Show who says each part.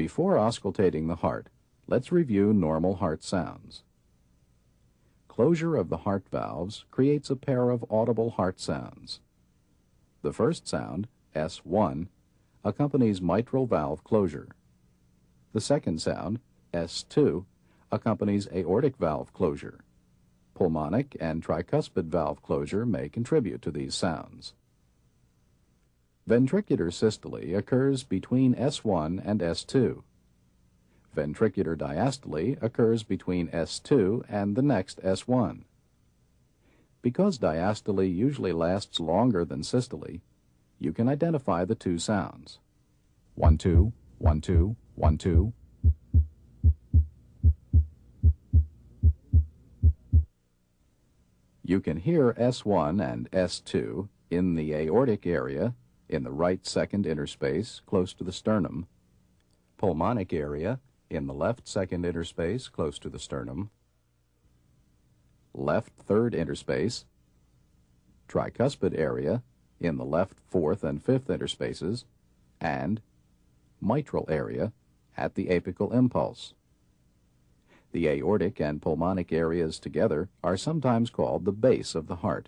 Speaker 1: Before auscultating the heart, let's review normal heart sounds. Closure of the heart valves creates a pair of audible heart sounds. The first sound, S1, accompanies mitral valve closure. The second sound, S2, accompanies aortic valve closure. Pulmonic and tricuspid valve closure may contribute to these sounds. Ventricular systole occurs between S1 and S2. Ventricular diastole occurs between S2 and the next S1. Because diastole usually lasts longer than systole, you can identify the two sounds. 1, 2, 1, 2, 1, 2. You can hear S1 and S2 in the aortic area, in the right second interspace close to the sternum, pulmonic area in the left second interspace close to the sternum, left third interspace, tricuspid area in the left fourth and fifth interspaces, and mitral area at the apical impulse. The aortic and pulmonic areas together are sometimes called the base of the heart.